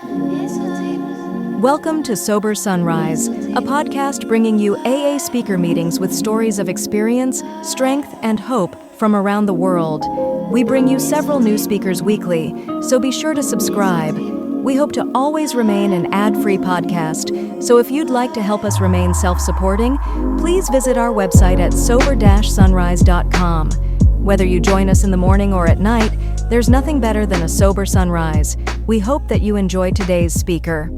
Welcome to Sober Sunrise, a podcast bringing you AA speaker meetings with stories of experience, strength, and hope from around the world. We bring you several new speakers weekly, so be sure to subscribe. We hope to always remain an ad-free podcast, so if you'd like to help us remain self-supporting, please visit our website at sober-sunrise.com. Whether you join us in the morning or at night, there's nothing better than a sober sunrise. We hope that you enjoy today's speaker.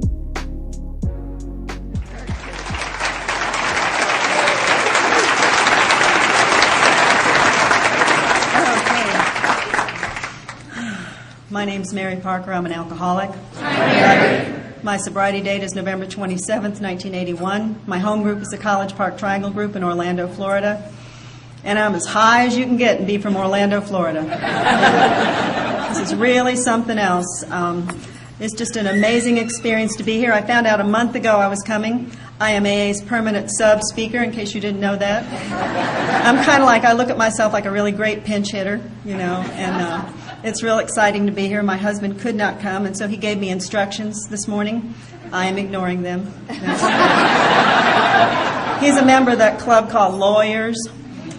My name's Mary Parker. I'm an alcoholic. Hi, Mary. My sobriety date is November 27th, 1981. My home group is the College Park Triangle Group in Orlando, Florida. And I'm as high as you can get and be from Orlando, Florida. This is really something else. It's just an amazing experience to be here. I found out a month ago I was coming. I am AA's permanent sub-speaker, in case you didn't know that. I'm kind of like, I look at myself like a really great pinch hitter, and it's real exciting to be here. My husband could not come, and so he gave me instructions this morning. I am ignoring them. He's a member of that club called Lawyers,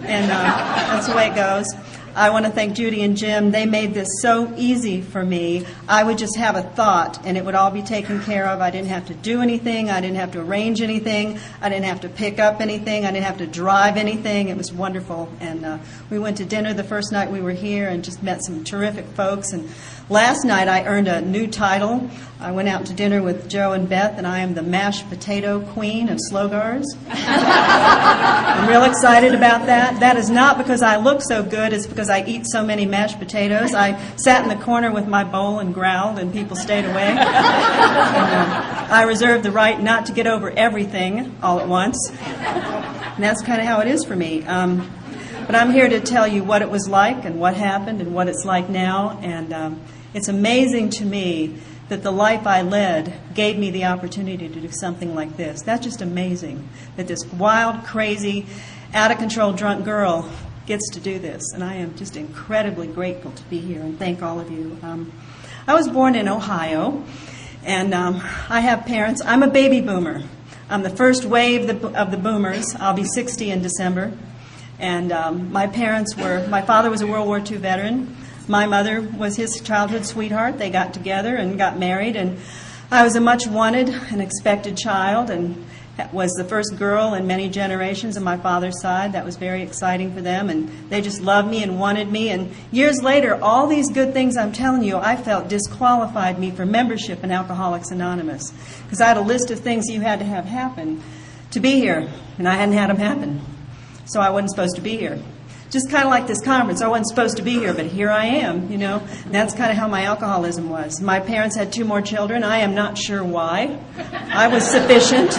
and that's the way it goes. I want to thank Judy and Jim. They made this so easy for me. I would just have a thought, and it would all be taken care of. I didn't have to do anything. I didn't have to arrange anything. I didn't have to pick up anything. I didn't have to drive anything. It was wonderful. And we went to dinner the first night we were here and just met some terrific folks. And last night I earned a new title. I went out to dinner with Joe and Beth, and I am the mashed potato queen of Slogars. I'm real excited about that. That is not because I look so good. It's because I eat so many mashed potatoes. I sat in the corner with my bowl and growled, and people stayed away. And, I reserve the right not to get over everything all at once. And that's kind of how it is for me. But I'm here to tell you what it was like and what happened and what it's like now. And it's amazing to me that the life I led gave me the opportunity to do something like this. That's just amazing, that this wild, crazy, out-of-control drunk girl gets to do this. And I am just incredibly grateful to be here, and thank all of you. I was born in Ohio, and I have parents. I'm a baby boomer. I'm the first wave of the boomers. I'll be 60 in December. And my father was a World War II veteran. My mother was his childhood sweetheart. They got together and got married, and I was a much wanted and expected child, and was the first girl in many generations on my father's side. That was very exciting for them, and they just loved me and wanted me. And years later, all these good things I'm telling you, I felt disqualified me for membership in Alcoholics Anonymous, because I had a list of things you had to have happen to be here, and I hadn't had them happen. So I wasn't supposed to be here. Just kind of like this conference. I wasn't supposed to be here, but here I am, And that's kind of how my alcoholism was. My parents had 2 more children. I am not sure why. I was sufficient.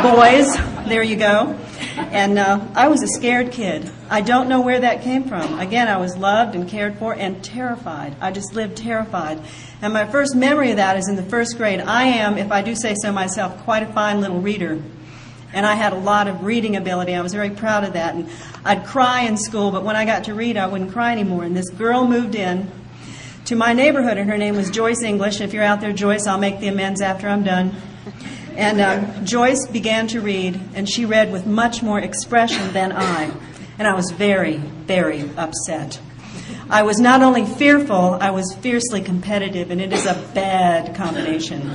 Boys, there you go. And I was a scared kid. I don't know where that came from. Again, I was loved and cared for and terrified. I just lived terrified. And my first memory of that is in the 1st grade. I am, if I do say so myself, quite a fine little reader. And I had a lot of reading ability. I was very proud of that. And I'd cry in school, but when I got to read, I wouldn't cry anymore. And this girl moved in to my neighborhood, and her name was Joyce English. If you're out there, Joyce, I'll make the amends after I'm done. And Joyce began to read, and she read with much more expression than I. And I was very, very upset. I was not only fearful, I was fiercely competitive, and it is a bad combination.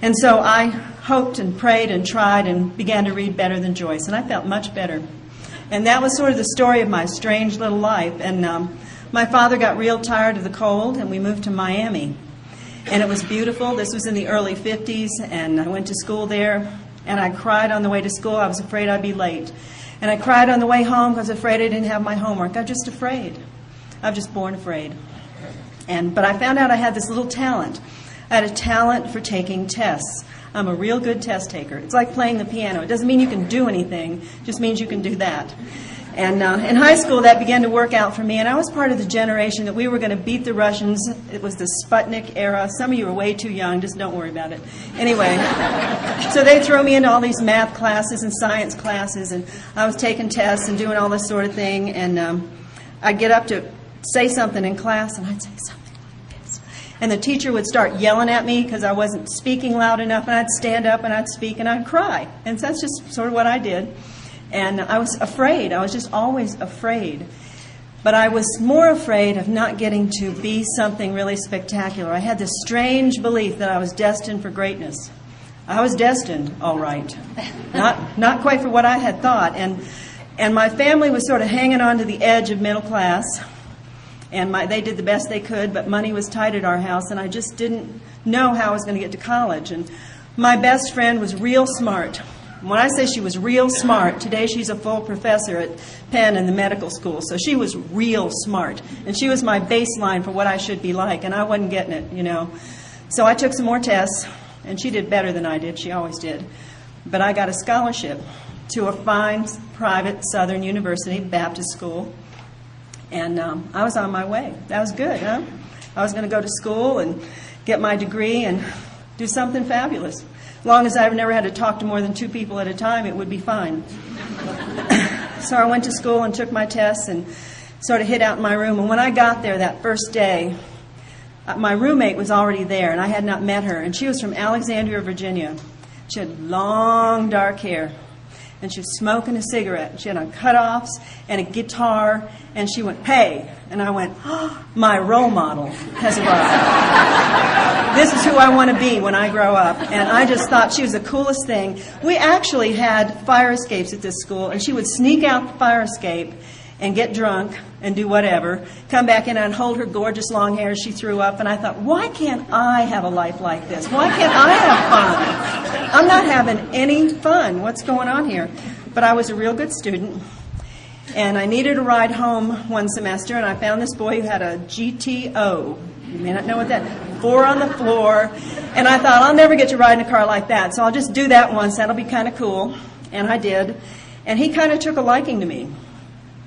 And so I hoped and prayed and tried and began to read better than Joyce, and I felt much better. And that was sort of the story of my strange little life. And my father got real tired of the cold, and we moved to Miami. And it was beautiful. This was in the early 50s, and I went to school there, and I cried on the way to school. I was afraid I'd be late. And I cried on the way home because I was afraid I didn't have my homework. I'm just afraid. I'm just born afraid. But I found out I had this little talent. I had a talent for taking tests. I'm a real good test taker. It's like playing the piano. It doesn't mean you can do anything. It just means you can do that. And in high school, that began to work out for me. And I was part of the generation that we were going to beat the Russians. It was the Sputnik era. Some of you are way too young. Just don't worry about it. Anyway, so they throw me into all these math classes and science classes. And I was taking tests and doing all this sort of thing. And I'd get up to say something in class, and I'd say something like this. And the teacher would start yelling at me because I wasn't speaking loud enough, and I'd stand up and I'd speak and I'd cry. And that's just sort of what I did. And I was afraid. I was just always afraid. But I was more afraid of not getting to be something really spectacular. I had this strange belief that I was destined for greatness. I was destined, all right. Not quite for what I had thought. And my family was sort of hanging on to the edge of middle class. And they did the best they could, but money was tight at our house, and I just didn't know how I was going to get to college. And my best friend was real smart. When I say she was real smart, today she's a full professor at Penn in the medical school, so she was real smart. And she was my baseline for what I should be like, and I wasn't getting it, you know. So I took some more tests, and she did better than I did. She always did. But I got a scholarship to a fine private Southern University, Baptist school. And I was on my way. That was good, huh? I was going to go to school and get my degree and do something fabulous. As long as I've never had to talk to more than 2 people at a time, it would be fine. So I went to school and took my tests and sort of hid out in my room. And when I got there that first day, my roommate was already there, and I had not met her. And she was from Alexandria, Virginia. She had long, dark hair. And she was smoking a cigarette. She had on cutoffs and a guitar, and she went, "Hey!" And I went, "Oh, my role model has arrived. This is who I want to be when I grow up." And I just thought she was the coolest thing. We actually had fire escapes at this school, and she would sneak out the fire escape and get drunk and do whatever, come back in and hold her gorgeous long hair as she threw up. And I thought, why can't I have a life like this? Why can't I have fun? I'm not having any fun. What's going on here? But I was a real good student, and I needed a ride home one semester, and I found this boy who had a GTO. You may not know what that is. 4 on the floor. And I thought, I'll never get to ride in a car like that, so I'll just do that once. That'll be kind of cool. And I did. And he kind of took a liking to me.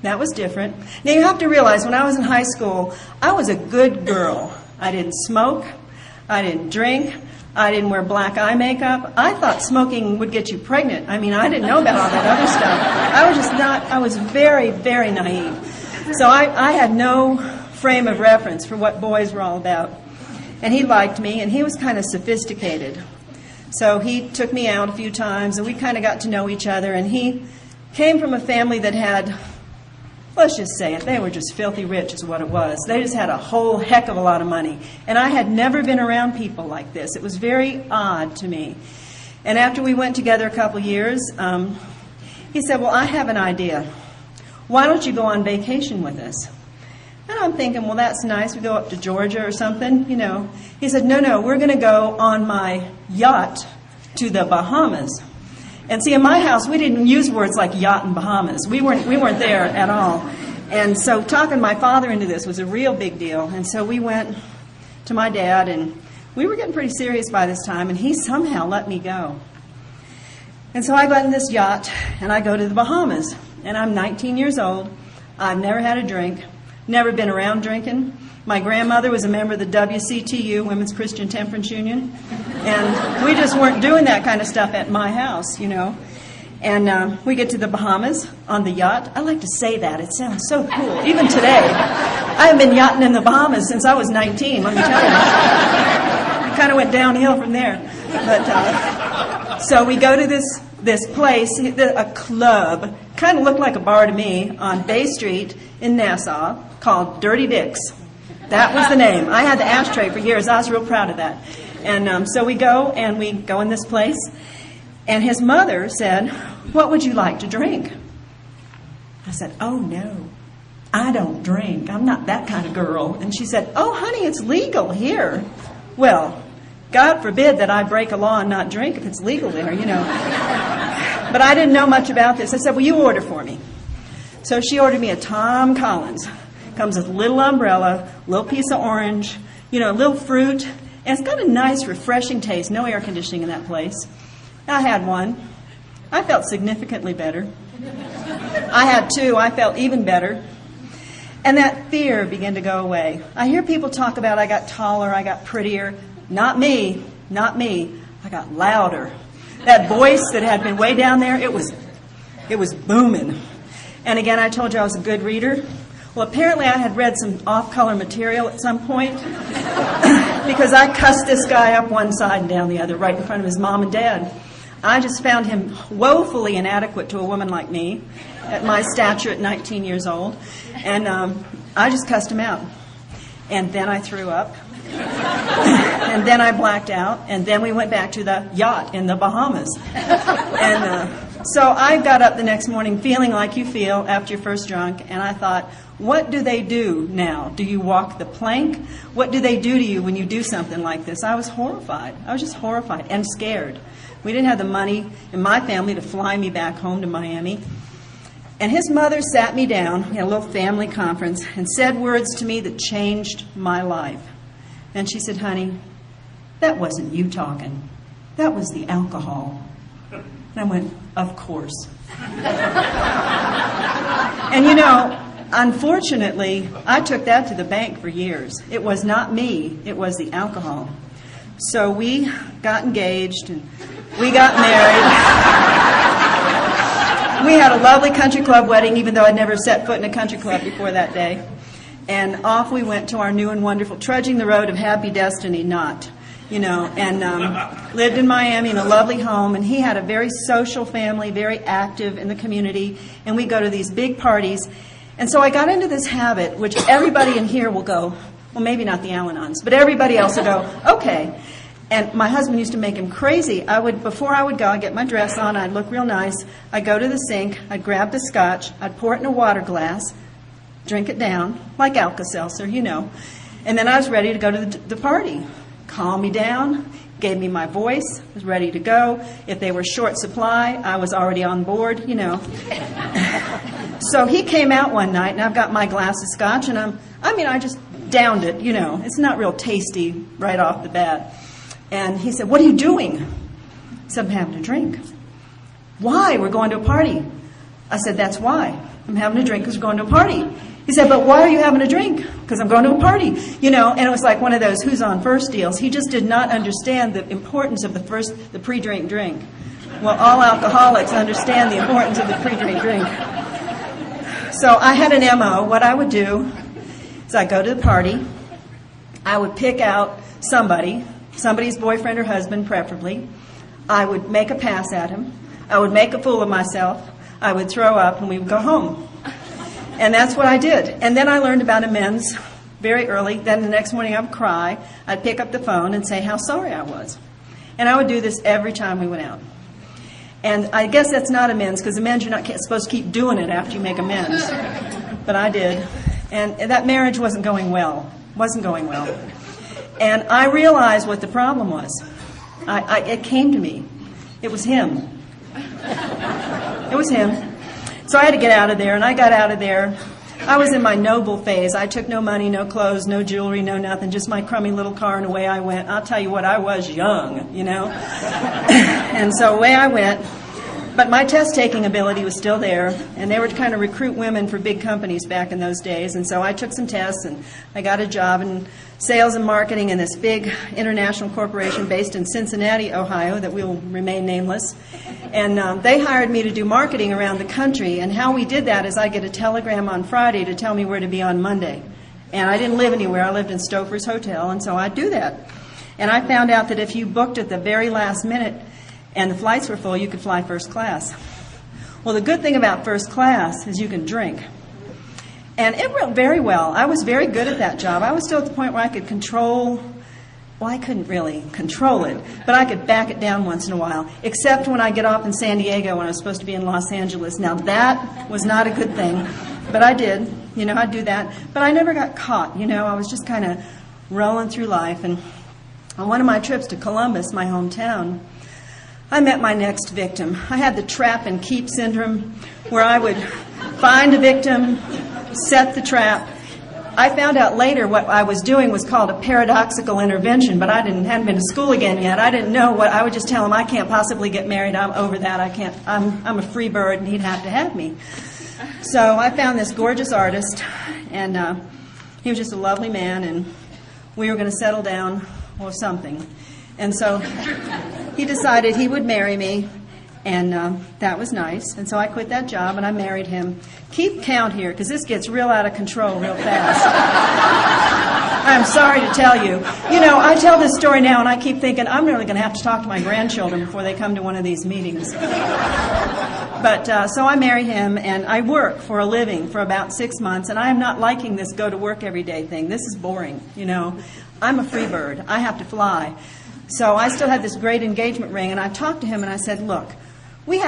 That was different. Now, you have to realize, when I was in high school, I was a good girl. I didn't smoke. I didn't drink. I didn't wear black eye makeup. I thought smoking would get you pregnant. I mean, I didn't know about all that other stuff. I was very, very naive. So I had no frame of reference for what boys were all about. And he liked me, and he was kind of sophisticated. So he took me out a few times, and we kind of got to know each other. And he came from a family that had, let's just say it, they were just filthy rich is what it was. They just had a whole heck of a lot of money. And I had never been around people like this. It was very odd to me. And after we went together a couple years, he said, "Well, I have an idea. Why don't you go on vacation with us?" And I'm thinking, well, that's nice. We go up to Georgia or something, you know. He said, no, we're going to go on my yacht to the Bahamas. And see, in my house, we didn't use words like yacht and Bahamas. We weren't there at all. And so talking my father into this was a real big deal. And so we went to my dad, and we were getting pretty serious by this time, and he somehow let me go. And so I got in this yacht, and I go to the Bahamas. And I'm 19 years old. I've never had a drink, never been around drinking. My grandmother was a member of the WCTU, Women's Christian Temperance Union, and we just weren't doing that kind of stuff at my house, you know. And we get to the Bahamas on the yacht. I like to say that. It sounds so cool. Even today, I have been yachting in the Bahamas since I was 19, let me tell you. It kind of went downhill from there. But so we go to this place, a club, kind of looked like a bar to me, on Bay Street in Nassau, called Dirty Dick's. That was the name. I had the ashtray for years. I was real proud of that. And so we go in this place. And his mother said, "What would you like to drink?" I said, "Oh, no, I don't drink. I'm not that kind of girl." And she said, "Oh, honey, it's legal here." Well, God forbid that I break a law and not drink if it's legal there, you know. But I didn't know much about this. I said, "Well, you order for me." So she ordered me a Tom Collins. Comes with a little umbrella, little piece of orange, you know, a little fruit. And it's got a nice, refreshing taste. No air conditioning in that place. I had one. I felt significantly better. I had 2. I felt even better. And that fear began to go away. I hear people talk about I got taller, I got prettier. Not me. Not me. I got louder. That voice that had been way down there, it was booming. And again, I told you I was a good reader. Well, apparently I had read some off-color material at some point. because I cussed this guy up one side and down the other, right in front of his mom and dad. I just found him woefully inadequate to a woman like me at my stature at 19 years old. And I just cussed him out. And then I threw up. And then I blacked out. And then we went back to the yacht in the Bahamas. And so I got up the next morning feeling like you feel after you're first drunk. And I thought, what do they do now? Do you walk the plank? What do they do to you when you do something like this? I was horrified. I was just horrified and scared. We didn't have the money in my family to fly me back home to Miami. And his mother sat me down, we had a little family conference, and said words to me that changed my life. And she said, honey, that wasn't you talking. That was the alcohol. And I went, of course. And you know, unfortunately, I took that to the bank for years. It was not me, it was the alcohol. So we got engaged and we got married. We had a lovely country club wedding, even though I'd never set foot in a country club before that day. And off we went to our new and wonderful, trudging the road of happy destiny, not, you know, and lived in Miami in a lovely home. And he had a very social family, very active in the community. And we go to these big parties. And so I got into this habit, which everybody in here will go, well, maybe not the Al-Anons, but everybody else will go, okay. And my husband used to make him crazy. Before I would go, I'd get my dress on, I'd look real nice, I'd go to the sink, I'd grab the scotch, I'd pour it in a water glass, drink it down, like Alka-Seltzer, you know. And then I was ready to go to the party. Calm me down, gave me my voice, was ready to go. If they were short supply, I was already on board, you know. So he came out one night, and I've got my glass of scotch, and I just downed it, you know. It's not real tasty right off the bat. And he said, what are you doing? I said, I'm having a drink. Why? We're going to a party. I said, that's why. I'm having a drink because we're going to a party. He said, but why are you having a drink? Because I'm going to a party. You know, and it was like one of those who's on first deals. He just did not understand the importance of the pre-drink drink. Well, all alcoholics understand the importance of the pre-drink drink. So I had an MO. What I would do is I'd go to the party. I would pick out somebody's boyfriend or husband, preferably. I would make a pass at him. I would make a fool of myself. I would throw up, and we would go home. And that's what I did. And then I learned about amends very early. Then the next morning I would cry. I'd pick up the phone and say how sorry I was. And I would do this every time we went out. And I guess that's not amends, because amends, you're not supposed to keep doing it after you make amends. But I did. And that marriage wasn't going well. And I realized what the problem was. It came to me. It was him. It was him. So I had to get out of there, and I got out of there. I was in my noble phase. I took no money, no clothes, no jewelry, no nothing, just my crummy little car, and away I went. I'll tell you what, I was young, you know. And so away I went. But my test-taking ability was still there, and they were trying to recruit women for big companies back in those days. And so I took some tests, and I got a job in sales and marketing in this big international corporation based in Cincinnati, Ohio, that will remain nameless. And they hired me to do marketing around the country. And how we did that is I get a telegram on Friday to tell me where to be on Monday. And I didn't live anywhere. I lived in Stouffer's Hotel, and so I'd do that. And I found out that if you booked at the very last minute and the flights were full, you could fly first class. Well, the good thing about first class is you can drink. And it went very well. I was very good at that job. I was still at the point where I could I couldn't really control it, but I could back it down once in a while, except when I get off in San Diego when I was supposed to be in Los Angeles. Now, that was not a good thing, but I did. You know, I'd do that. But I never got caught. You know, I was just kind of rolling through life. And on one of my trips to Columbus, my hometown, I met my next victim. I had the trap and keep syndrome, where I would find a victim, set the trap. I found out later what I was doing was called a paradoxical intervention, but I hadn't been to school again yet. I didn't know what. I would just tell him, I can't possibly get married. I'm over that. I can't. I'm a free bird, and he'd have to have me. So I found this gorgeous artist, and he was just a lovely man, and we were going to settle down or something. And so he decided he would marry me, and that was nice. And so I quit that job, and I married him. Keep count here, because this gets real out of control real fast. I'm sorry to tell you. You know, I tell this story now, and I keep thinking, I'm really going to have to talk to my grandchildren before they come to one of these meetings. But so I marry him, and I work for a living for about 6 months, and I am not liking this go to work every day thing. This is boring, you know. I'm a free bird. I have to fly. So I still had this great engagement ring, and I talked to him, and I said, look, we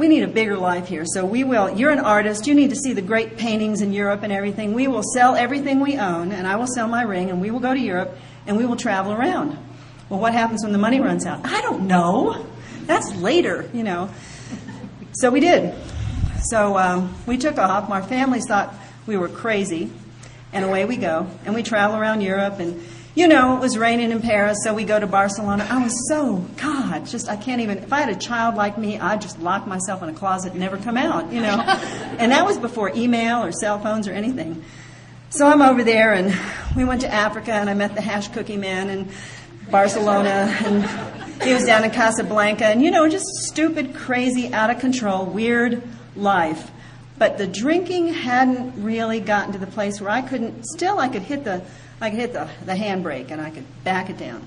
need a bigger life here, so we will, you're an artist, you need to see the great paintings in Europe and everything. We will sell everything we own, and I will sell my ring, and we will go to Europe, and we will travel around. Well, what happens when the money runs out? I don't know. That's later, you know. So we did. So we took off. My families thought we were crazy, and away we go. And we travel around Europe, and you know, it was raining in Paris, so we go to Barcelona. I was so, God, just, I can't even, if I had a child like me, I'd just lock myself in a closet and never come out, you know. And that was before email or cell phones or anything. So I'm over there, and we went to Africa, and I met the hash cookie man in Barcelona, and he was down in Casablanca, and, you know, just stupid, crazy, out of control, weird life. But the drinking hadn't really gotten to the place where I could hit the handbrake, and I could back it down.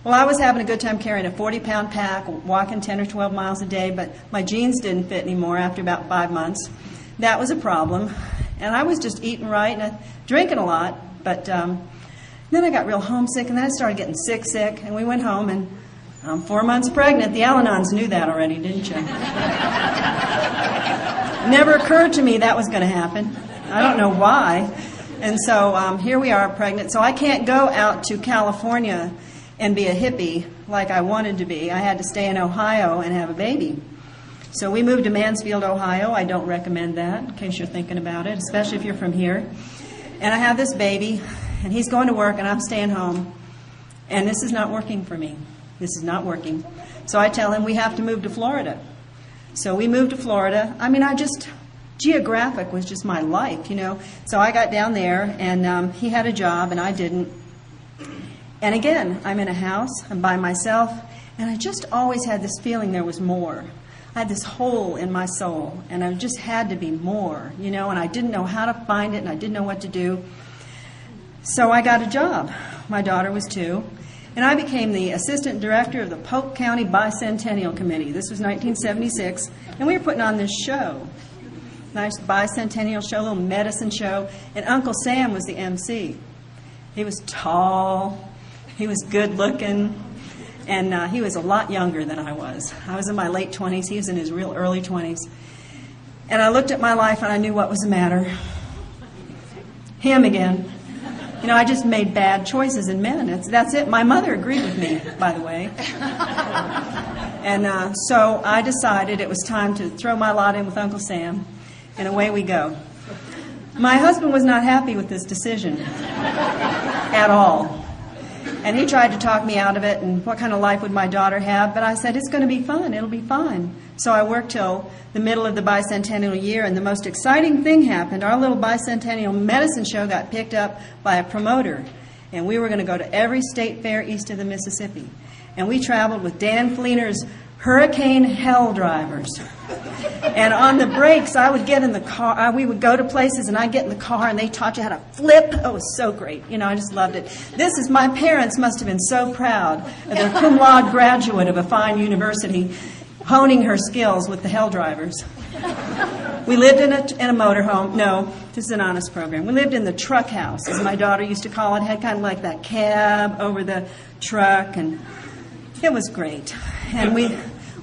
Well, I was having a good time carrying a 40-pound pack, walking 10 or 12 miles a day, but my jeans didn't fit anymore after about 5 months. That was a problem. And I was just eating right and drinking a lot, but then I got real homesick, and then I started getting sick, and we went home, and I'm 4 months pregnant. The Al-Anons knew that already, didn't you? Never occurred to me that was going to happen. I don't know why. And so here we are, pregnant. So I can't go out to California and be a hippie like I wanted to be. I had to stay in Ohio and have a baby. So we moved to Mansfield, Ohio. I don't recommend that, in case you're thinking about it, especially if you're from here. And I have this baby, and he's going to work, and I'm staying home. And this is not working for me. This is not working. So I tell him we have to move to Florida. So we moved to Florida. I mean, Geographic was just my life, you know. So I got down there, and he had a job, and I didn't. And again, I'm in a house, I'm by myself, and I just always had this feeling there was more. I had this hole in my soul, and I just had to be more, you know, and I didn't know how to find it, and I didn't know what to do. So I got a job. My daughter was 2, and I became the assistant director of the Polk County Bicentennial Committee. This was 1976, and we were putting on this show. Nice bicentennial show, a little medicine show, and Uncle Sam was the MC. He was tall, he was good looking, and he was a lot younger than I was. I was in my late 20s, he was in his real early 20s. And I looked at my life and I knew what was the matter. Him again. You know, I just made bad choices in men. That's it. My mother agreed with me, by the way. And so I decided it was time to throw my lot in with Uncle Sam. And away we go. My husband was not happy with this decision at all. And he tried to talk me out of it, and what kind of life would my daughter have? But I said, it's going to be fun. It'll be fine. So I worked till the middle of the bicentennial year, and the most exciting thing happened. Our little bicentennial medicine show got picked up by a promoter, and we were going to go to every state fair east of the Mississippi. And we traveled with Dan Fleener's Hurricane Hell Drivers. And on the breaks, I would get in the car. We would go to places, and I'd get in the car, and they taught you how to flip. Oh, it was so great. You know, I just loved it. My parents must have been so proud of their cum laude graduate of a fine university honing her skills with the Hell Drivers. We lived in a motorhome. No, this is an honest program. We lived in the truck house, as my daughter used to call it. Had kind of like that cab over the truck, and it was great. And we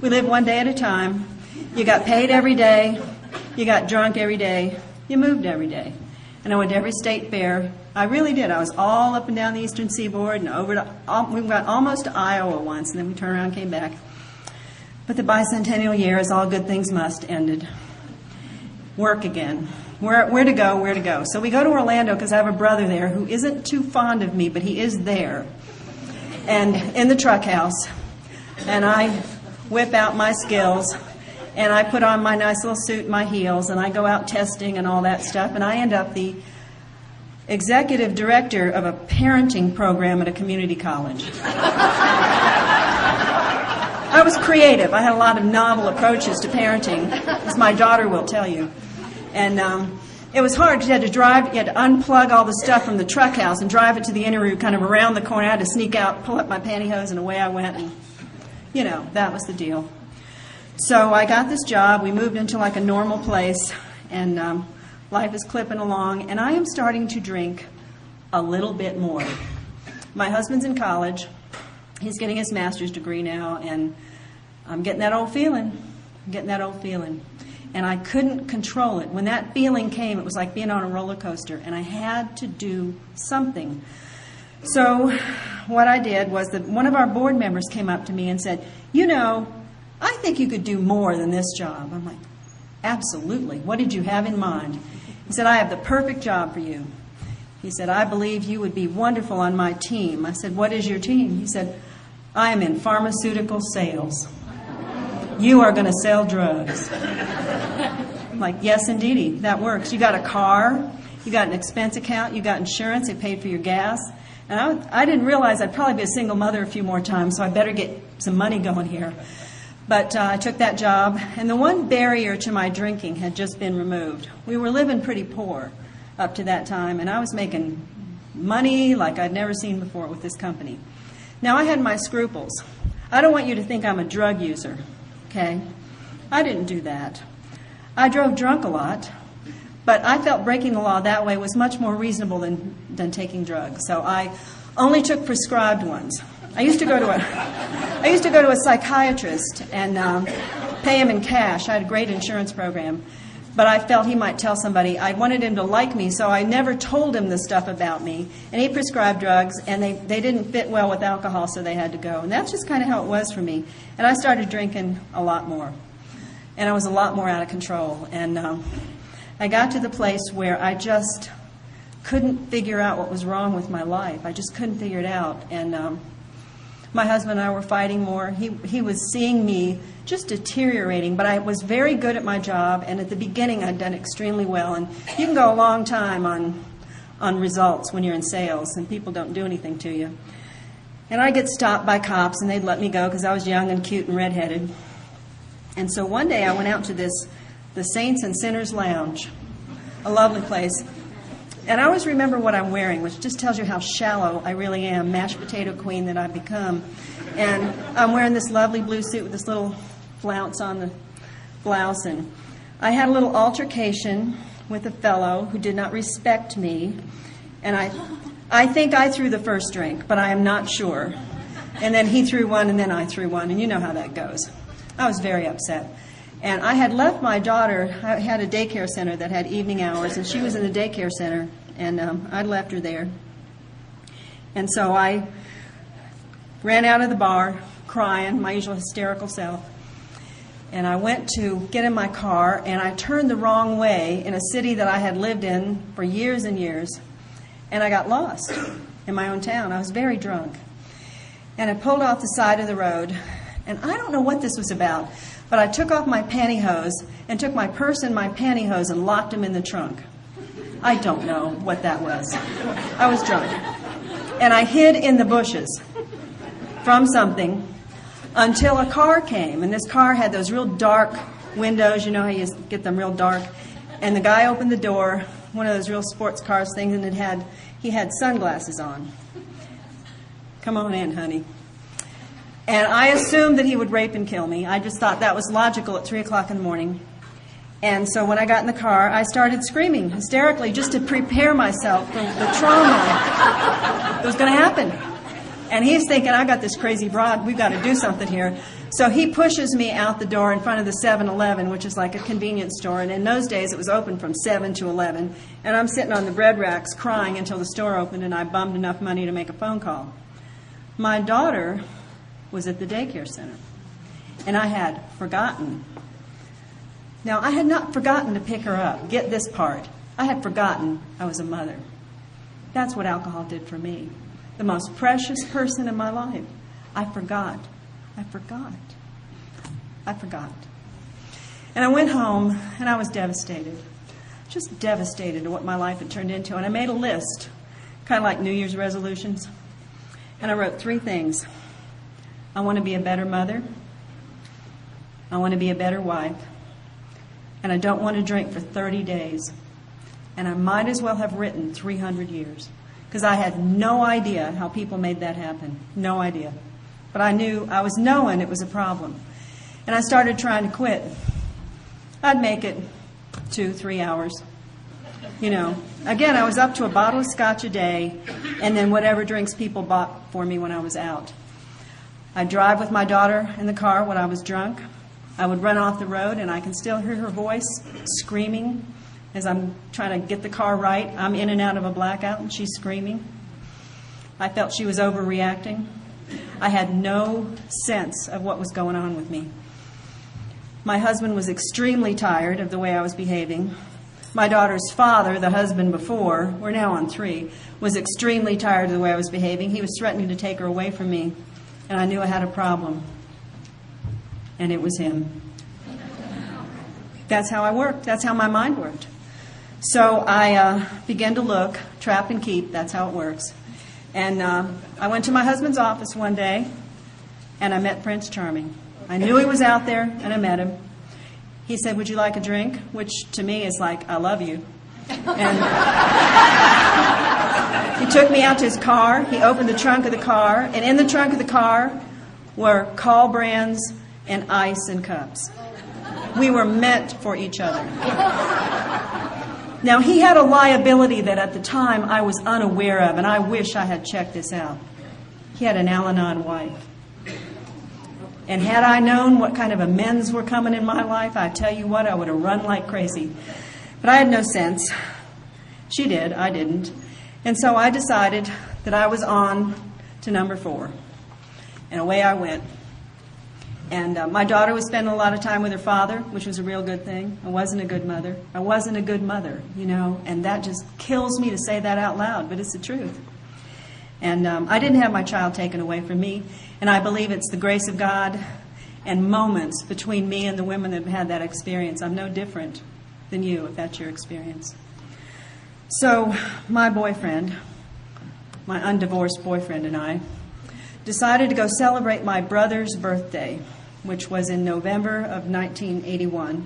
lived one day at a time. You got paid every day. You got drunk every day. You moved every day. And I went to every state fair. I really did. I was all up and down the eastern seaboard and over to, we got almost to Iowa once, and then we turned around and came back. But the bicentennial year, as all good things must, ended. Work again. Where to go? So we go to Orlando because I have a brother there who isn't too fond of me, but he is there. And in the truck house. And I whip out my skills, and I put on my nice little suit and my heels, and I go out testing and all that stuff, and I end up the executive director of a parenting program at a community college. I was creative. I had a lot of novel approaches to parenting, as my daughter will tell you. And It was hard because you had to drive, you had to unplug all the stuff from the truck house and drive it to the inner room, kind of around the corner. I had to sneak out, pull up my pantyhose, and away I went. And, you know, that was the deal. So I got this job. We moved into like a normal place, and life is clipping along. And I am starting to drink a little bit more. My husband's in college. He's getting his master's degree now, and I'm getting that old feeling. And I couldn't control it. When that feeling came, it was like being on a roller coaster, and I had to do something. So what I did was that one of our board members came up to me and said, you know, I think you could do more than this job. I'm like, absolutely. What did you have in mind? He said, I have the perfect job for you. He said, I believe you would be wonderful on my team. I said, what is your team? He said, I am in pharmaceutical sales. You are going to sell drugs. I'm like, yes, indeedy, that works. You got a car, you got an expense account, you got insurance, they paid for your gas. And I didn't realize I'd probably be a single mother a few more times, so I better get some money going here. But I took that job, and the one barrier to my drinking had just been removed. We were living pretty poor up to that time, and I was making money like I'd never seen before with this company. Now, I had my scruples. I don't want you to think I'm a drug user, okay? I didn't do that. I drove drunk a lot, but I felt breaking the law that way was much more reasonable than taking drugs. So I only took prescribed ones. I used to go to a psychiatrist and pay him in cash. I had a great insurance program, but I felt he might tell somebody. I wanted him to like me, so I never told him the stuff about me. And he prescribed drugs, and they didn't fit well with alcohol, so they had to go. And that's just kind of how it was for me. And I started drinking a lot more, and I was a lot more out of control. And I got to the place where I just couldn't figure out what was wrong with my life. I just couldn't figure it out. And my husband and I were fighting more. He was seeing me just deteriorating, but I was very good at my job, and at the beginning I'd done extremely well. And you can go a long time on results when you're in sales, and people don't do anything to you. And I'd get stopped by cops, and they'd let me go because I was young and cute and redheaded. And so one day I went out to the Saints and Sinners Lounge, a lovely place. And I always remember what I'm wearing, which just tells you how shallow I really am, mashed potato queen that I've become. And I'm wearing this lovely blue suit with this little flounce on the blouse. And I had a little altercation with a fellow who did not respect me. And I think I threw the first drink, but I am not sure. And then he threw one, and then I threw one, and you know how that goes. I was very upset. And I had left my daughter. I had a daycare center that had evening hours, and she was in the daycare center, and I'd left her there. And so I ran out of the bar crying, my usual hysterical self. And I went to get in my car, and I turned the wrong way in a city that I had lived in for years and years, and I got lost in my own town. I was very drunk. And I pulled off the side of the road, and I don't know what this was about, but I took off my pantyhose and took my purse and my pantyhose and locked them in the trunk. I don't know what that was. I was drunk. And I hid in the bushes from something until a car came. And this car had those real dark windows. You know how you get them real dark. And the guy opened the door, one of those real sports cars things, and he had sunglasses on. Come on in, honey. And I assumed that he would rape and kill me. I just thought that was logical at 3 o'clock in the morning. And so when I got in the car, I started screaming hysterically just to prepare myself for the trauma that was going to happen. And he's thinking, I got this crazy broad, we've got to do something here. So he pushes me out the door in front of the 7-Eleven, which is like a convenience store. And in those days, it was open from 7 to 11. And I'm sitting on the bread racks crying until the store opened, and I bummed enough money to make a phone call. My daughter was at the daycare center, and I had forgotten. Now, I had not forgotten to pick her up. Get this part. I had forgotten I was a mother. That's what alcohol did for me. The most precious person in my life. I forgot. And I went home, and I was devastated. Just devastated at what my life had turned into. And I made a list, kind of like New Year's resolutions. And I wrote 3 things. I want to be a better mother. I want to be a better wife. And I don't want to drink for 30 days. And I might as well have written 300 years, because I had no idea how people made that happen. No idea. But I was knowing it was a problem. And I started trying to quit. I'd make it 2-3 hours. Again, I was up to a bottle of scotch a day, and then whatever drinks people bought for me when I was out. I'd drive with my daughter in the car when I was drunk. I would run off the road, and I can still hear her voice screaming as I'm trying to get the car right. I'm in and out of a blackout, and she's screaming. I felt she was overreacting. I had no sense of what was going on with me. My husband was extremely tired of the way I was behaving. My daughter's father, the husband before, we're now on 3, was extremely tired of the way I was behaving. He was threatening to take her away from me, and I knew I had a problem. And it was him. That's how I worked. That's how my mind worked. So I began to look, trap and keep, that's how it works. And I went to my husband's office one day, and I met Prince Charming. I knew he was out there, and I met him. He said, "Would you like a drink?" Which to me is like, "I love you." And he took me out to his car. He opened the trunk of the car, and in the trunk of the car were call brands and ice and cups. We were meant for each other. Now, he had a liability that at the time I was unaware of, and I wish I had checked this out. He had an Al-Anon wife. And had I known what kind of amends were coming in my life, I tell you what, I would have run like crazy. But I had no sense. She did, I didn't. And so I decided that I was on to number 4. And away I went. And my daughter was spending a lot of time with her father, which was a real good thing. I wasn't a good mother. I wasn't a good mother, and that just kills me to say that out loud, but it's the truth. And I didn't have my child taken away from me, and I believe it's the grace of God and moments between me and the women that have had that experience. I'm no different than you, if that's your experience. So my boyfriend, my undivorced boyfriend, and I decided to go celebrate my brother's birthday, which was in November of 1981.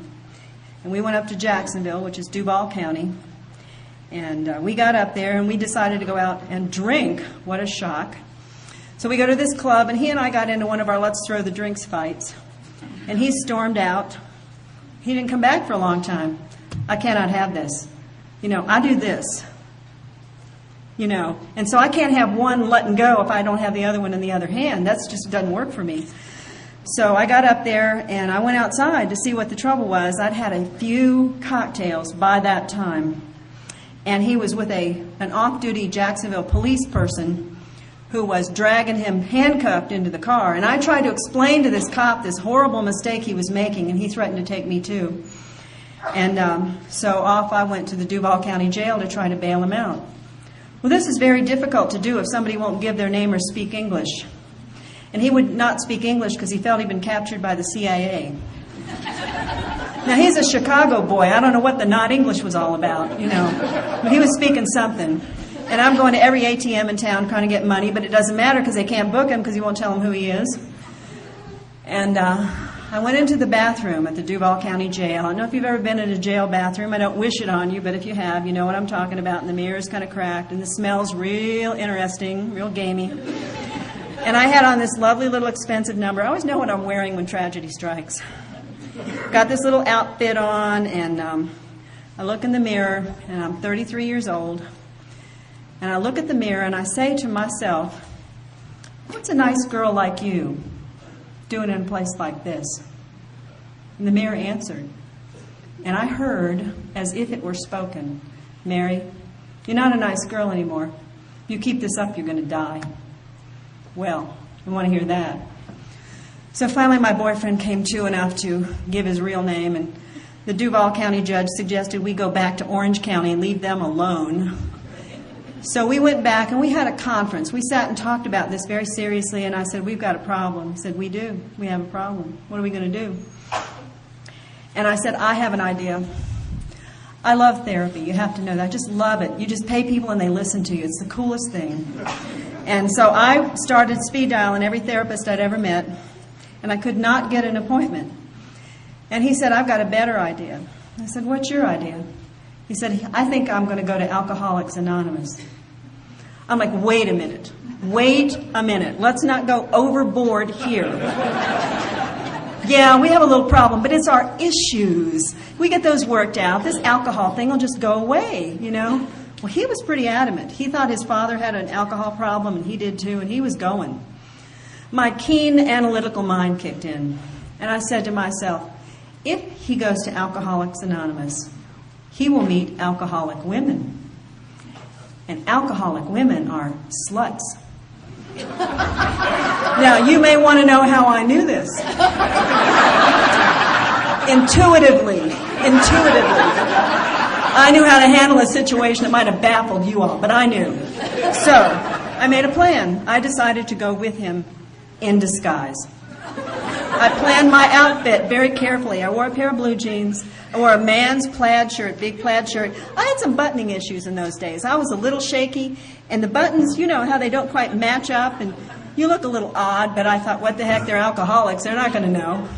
And we went up to Jacksonville, which is Duval County. And we got up there, and we decided to go out and drink. What a shock. So we go to this club, and he and I got into one of our let's throw the drinks fights. And he stormed out. He didn't come back for a long time. I cannot have this. I do this. And so I can't have one letting go if I don't have the other one in the other hand. That just doesn't work for me. So I got up there, and I went outside to see what the trouble was. I'd had a few cocktails by that time. And he was with an off-duty Jacksonville police person who was dragging him handcuffed into the car. And I tried to explain to this cop this horrible mistake he was making, and he threatened to take me too. And so off I went to the Duval County Jail to try to bail him out. Well, this is very difficult to do if somebody won't give their name or speak English. And he would not speak English because he felt he'd been captured by the CIA. Now, he's a Chicago boy. I don't know what the not English was all about, But he was speaking something. And I'm going to every ATM in town trying to get money, but it doesn't matter because they can't book him because he won't tell them who he is. And I went into the bathroom at the Duval County Jail. I don't know if you've ever been in a jail bathroom. I don't wish it on you, but if you have, you know what I'm talking about. And the mirror's kind of cracked, and the smell's real interesting, real gamey. And I had on this lovely little expensive number. I always know what I'm wearing when tragedy strikes. Got this little outfit on, and I look in the mirror, and I'm 33 years old. And I look at the mirror, and I say to myself, what's a nice girl like you doing in a place like this? And the mirror answered. And I heard, as if it were spoken, Mary, you're not a nice girl anymore. If you keep this up, you're going to die. Well, I want to hear that. So finally my boyfriend came to enough to give his real name, and the Duval County judge suggested we go back to Orange County and leave them alone. So we went back and we had a conference. We sat and talked about this very seriously, and I said, we've got a problem. He said, we do. We have a problem. What are we going to do? And I said, I have an idea. I love therapy. You have to know that. I just love it. You just pay people and they listen to you. It's the coolest thing. And so I started speed dialing every therapist I'd ever met, and I could not get an appointment. And he said, I've got a better idea. I said, what's your idea? He said, I think I'm going to go to Alcoholics Anonymous. I'm like, wait a minute. Wait a minute. Let's not go overboard here. Yeah, we have a little problem, but it's our issues. We get those worked out. This alcohol thing will just go away, you know. Well, he was pretty adamant. He thought his father had an alcohol problem, and he did too, and he was going. My keen analytical mind kicked in, and I said to myself, if he goes to Alcoholics Anonymous, he will meet alcoholic women. And alcoholic women are sluts. Now, you may want to know how I knew this. Intuitively. I knew how to handle a situation that might have baffled you all, but I knew. So, I made a plan. I decided to go with him in disguise. I planned my outfit very carefully. I wore a pair of blue jeans. I wore a man's plaid shirt, big plaid shirt. I had some buttoning issues in those days. I was a little shaky, and the buttons, you know how they don't quite match up, and you look a little odd, but I thought, what the heck, they're alcoholics. They're not going to know.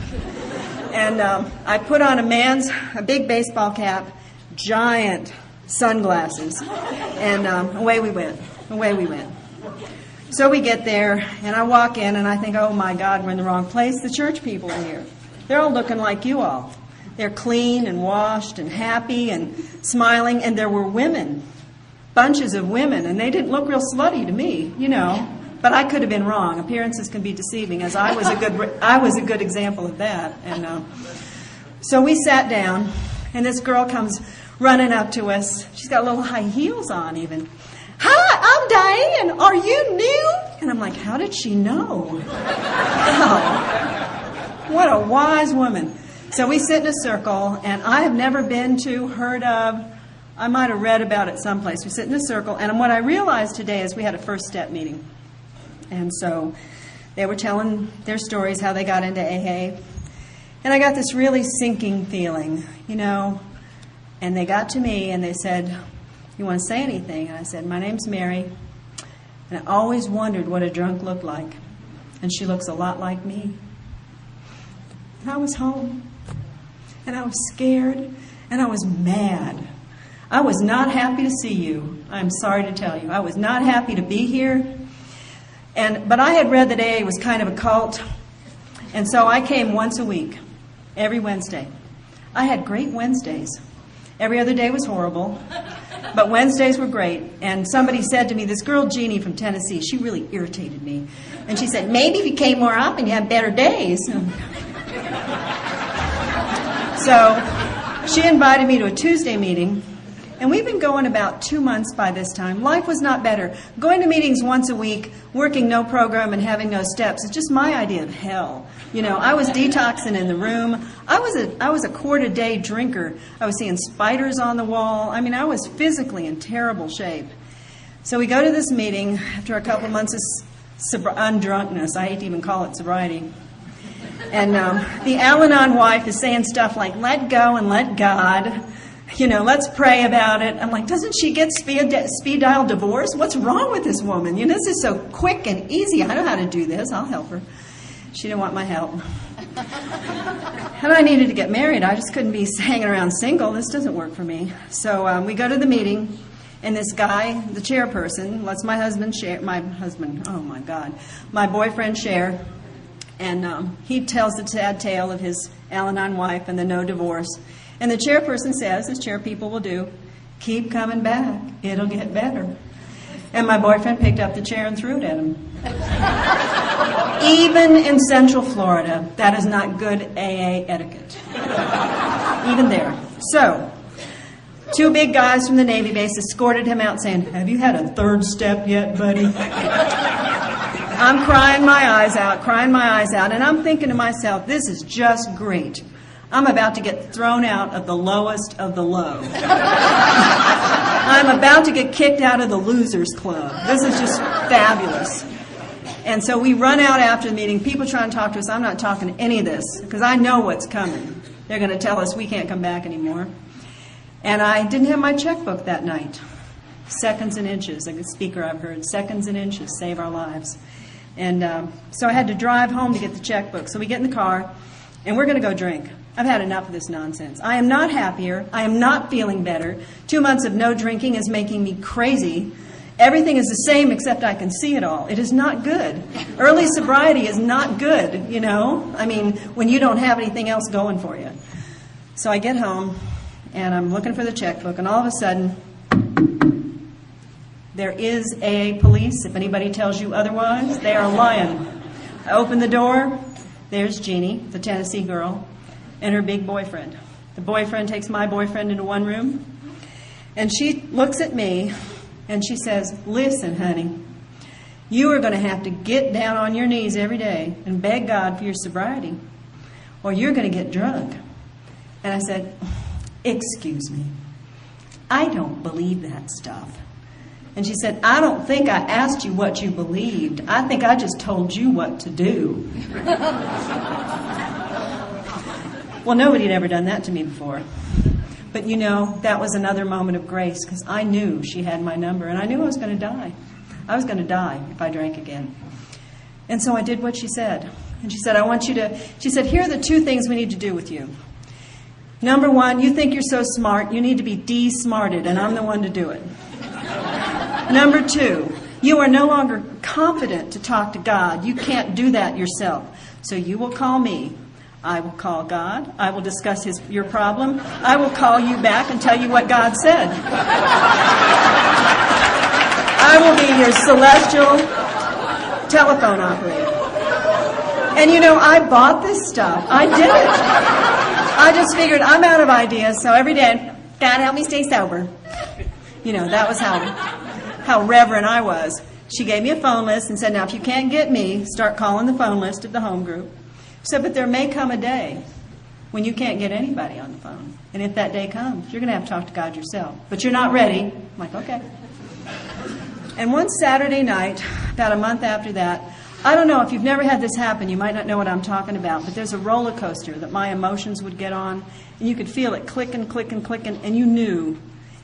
And I put on a big baseball cap, giant sunglasses, and away we went. So we get there, and I walk in, and I think, oh, my God, we're in the wrong place. The church people are here. They're all looking like you all. They're clean and washed and happy and smiling, and there were women, bunches of women, and they didn't look real slutty to me, you know. But I could have been wrong. Appearances can be deceiving, as I was a good example of that. And so we sat down, and this girl comes running up to us. She's got little high heels on, even. Hi, I'm Diane. Are you new? And I'm like, how did she know? Oh, what a wise woman. So we sit in a circle, and I have never been to, heard of, I might have read about it someplace. We sit in a circle, and what I realized today is we had a first step meeting. And so they were telling their stories, how they got into AA. And I got this really sinking feeling, you know. And they got to me, and they said, you want to say anything? And I said, my name's Mary, and I always wondered what a drunk looked like. And she looks a lot like me. And I was home. And I was scared, and I was mad. I was not happy to see you. I'm sorry to tell you. I was not happy to be here. But I had read that AA was kind of a cult, and so I came once a week, every Wednesday. I had great Wednesdays. Every other day was horrible, but Wednesdays were great. And somebody said to me, this girl Jeannie from Tennessee, she really irritated me. And she said, maybe if you came more often, you had better days. So she invited me to a Tuesday meeting, and we've been going about 2 months by this time. Life was not better. Going to meetings once a week, working no program and having no steps, it's just my idea of hell. You know, I was detoxing in the room. I was a quart-a-day drinker. I was seeing spiders on the wall. I mean, I was physically in terrible shape. So we go to this meeting after a couple months of undrunkenness. I hate to even call it sobriety. And the Al-Anon wife is saying stuff like, let go and let God. You know, let's pray about it. I'm like, doesn't she get speed dial divorce? What's wrong with this woman? You know, this is so quick and easy. I know how to do this. I'll help her. She didn't want my help. And I needed to get married. I just couldn't be hanging around single. This doesn't work for me. So we go to the meeting, and this guy, the chairperson, lets my boyfriend share. And he tells the sad tale of his Al-Anon wife and the no divorce. And the chairperson says, as chair people will do, keep coming back. It'll get better. And my boyfriend picked up the chair and threw it at him. Even in Central Florida, that is not good AA etiquette. Even there. So, 2 big guys from the Navy base escorted him out saying, have you had a third step yet, buddy? I'm crying my eyes out, and I'm thinking to myself, this is just great. I'm about to get thrown out of the lowest of the low. I'm about to get kicked out of the losers club. This is just fabulous. And so we run out after the meeting. People trying to talk to us. I'm not talking to any of this because I know what's coming. They're going to tell us we can't come back anymore. And I didn't have my checkbook that night. Seconds and inches, like a speaker I've heard. Seconds and inches save our lives. And so I had to drive home to get the checkbook. So we get in the car, and we're going to go drink. I've had enough of this nonsense. I am not happier. I am not feeling better. 2 months of no drinking is making me crazy. Everything is the same except I can see it all. It is not good. Early sobriety is not good, you know? I mean, when you don't have anything else going for you. So I get home, and I'm looking for the checkbook, and all of a sudden, there is AA police. If anybody tells you otherwise, they are lying. I open the door. There's Jeannie, the Tennessee girl, and her big boyfriend. The boyfriend takes my boyfriend into one room, and she looks at me, and she says, "Listen, honey, you are going to have to get down on your knees every day and beg God for your sobriety, or you're going to get drunk." And I said, "Excuse me, I don't believe that stuff." And she said, "I don't think I asked you what you believed. I think I just told you what to do." Well, nobody had ever done that to me before. But you know, that was another moment of grace, because I knew she had my number, and I knew I was going to die. I was going to die if I drank again. And so I did what she said. And she said, she said, "Here are the 2 things we need to do with you. Number 1, you think you're so smart, you need to be de-smarted, and I'm the one to do it. Number 2, you are no longer confident to talk to God. You can't do that yourself. So you will call me. I will call God. I will discuss your problem. I will call you back and tell you what God said. I will be your celestial telephone operator." And you know, I bought this stuff. I did it. I just figured I'm out of ideas, so every day, "God, help me stay sober." You know, that was how reverent I was. She gave me a phone list and said, "Now, if you can't get me, start calling the phone list of the home group." She said, "But there may come a day when you can't get anybody on the phone. And if that day comes, you're going to have to talk to God yourself. But you're not ready." I'm like, "Okay." And one Saturday night, about a month after that, I don't know, if you've never had this happen, you might not know what I'm talking about, but there's a roller coaster that my emotions would get on, and you could feel it clicking, clicking, clicking, and you knew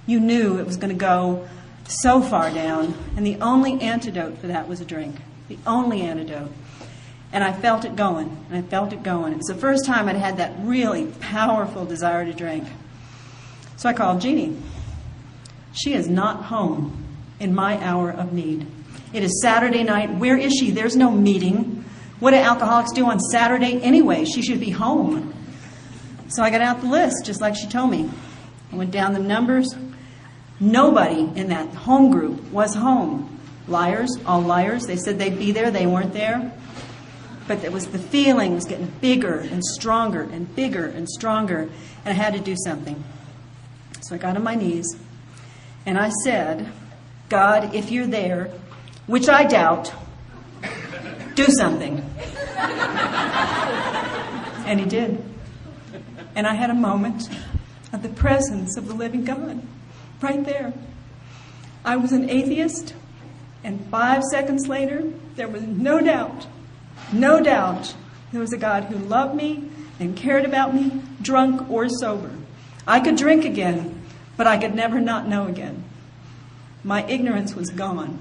it was going to go so far down. And the only antidote for that was a drink. The only antidote. And I felt it going, and I felt it going. It was the first time I'd had that really powerful desire to drink. So I called Jeannie. She is not home in my hour of need. It is Saturday night. Where is she? There's no meeting. What do alcoholics do on Saturday anyway? She should be home. So I got out the list, just like she told me. I went down the numbers. Nobody in that home group was home. Liars, all liars. They said they'd be there. They weren't there. But it was the feeling was getting bigger and stronger and bigger and stronger, and I had to do something. So I got on my knees, and I said, "God, if you're there, which I doubt, do something." And he did. And I had a moment of the presence of the living God right there. I was an atheist, and 5 seconds later, there was no doubt, there was a God who loved me and cared about me, drunk or sober. I could drink again, but I could never not know again. My ignorance was gone.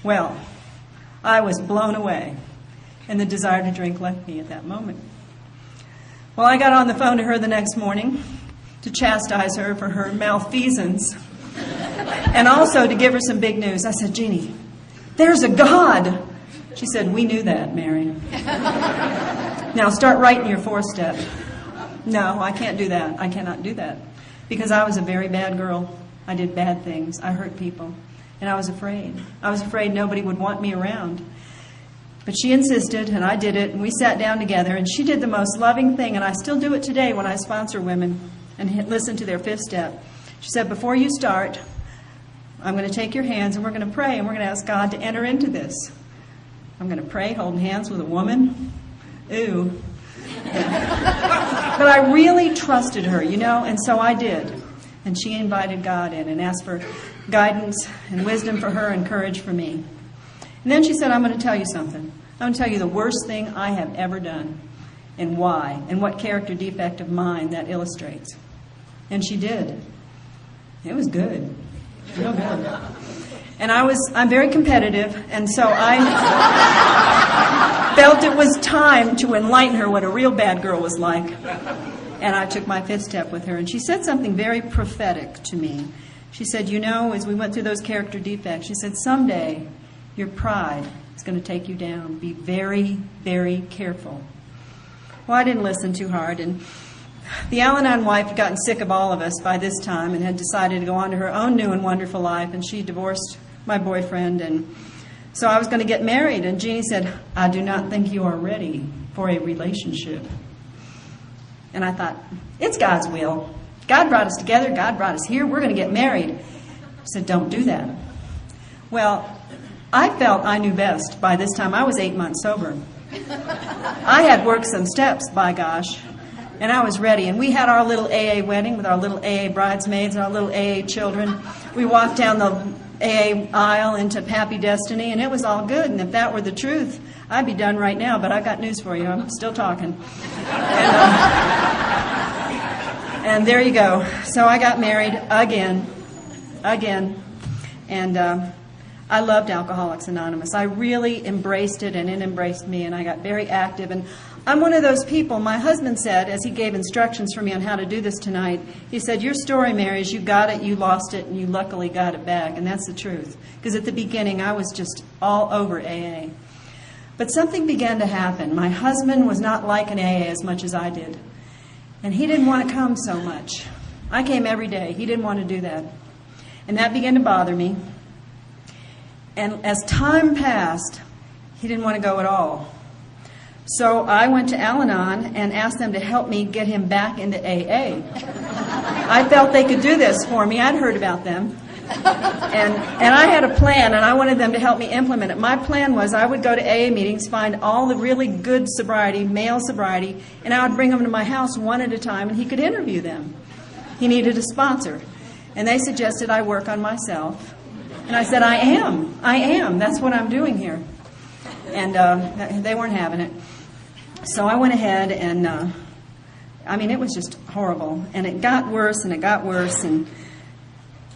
Well, I was blown away, and the desire to drink left me at that moment. Well, I got on the phone to her the next morning to chastise her for her malfeasance, and also to give her some big news. I said, "Jeannie, there's a God." She said, "We knew that, Mary. Now start writing your 4-step. No, I can't do that. I cannot do that. Because I was a very bad girl. I did bad things. I hurt people. And I was afraid. I was afraid nobody would want me around. But she insisted, and I did it, and we sat down together, and she did the most loving thing, and I still do it today when I sponsor women and listen to their 5th step. She said, "Before you start, I'm going to take your hands, and we're going to pray, and we're going to ask God to enter into this." I'm going to pray holding hands with a woman. Ooh. But I really trusted her, you know, and so I did. And she invited God in and asked for guidance and wisdom for her and courage for me. And then she said, "I'm going to tell you something. I'm going to tell you the worst thing I have ever done and why and what character defect of mine that illustrates." And she did. It was good. Real good. And I'm very competitive, and so felt it was time to enlighten her what a real bad girl was like. And I took my fifth step with her. And she said something very prophetic to me. She said, you know, as we went through those character defects, she said, someday your pride is going to take you down. Be very, very careful. Well, I didn't listen too hard. And the Al-Anon wife had gotten sick of all of us by this time and had decided to go on to her own new and wonderful life. And she divorced my boyfriend. And so I was going to get married. And Jeannie said, I do not think you are ready for a relationship. And I thought, it's God's will. God brought us together. God brought us here. We're going to get married. She said, don't do that. Well, I felt I knew best by this time. I was 8 months sober. I had worked some steps, by gosh, and I was ready. And we had our little AA wedding with our little AA bridesmaids and our little AA children. We walked down the AA aisle into Happy Destiny, and it was all good. And if that were the truth, I'd be done right now. But I got news for you. I'm still talking. And there you go. So I got married again. And I loved Alcoholics Anonymous. I really embraced it, and it embraced me, and I got very active. And I'm one of those people, my husband said, as he gave instructions for me on how to do this tonight, he said, your story, Mary, is you got it, you lost it, and you luckily got it back. And that's the truth. Because at the beginning, I was just all over AA. But something began to happen. My husband was not liking AA as much as I did. And he didn't want to come so much. I came every day. He didn't want to do that. And that began to bother me. And as time passed, he didn't want to go at all. So I went to Al-Anon and asked them to help me get him back into AA. I felt they could do this for me. I'd heard about them. And I had a plan, and I wanted them to help me implement it. My plan was I would go to AA meetings, find all the really good sobriety, male sobriety, and I would bring them to my house one at a time, and he could interview them. He needed a sponsor. And they suggested I work on myself. And I said, I am. That's what I'm doing here. And they weren't having it. So I went ahead and, it was just horrible. And it got worse and it got worse. And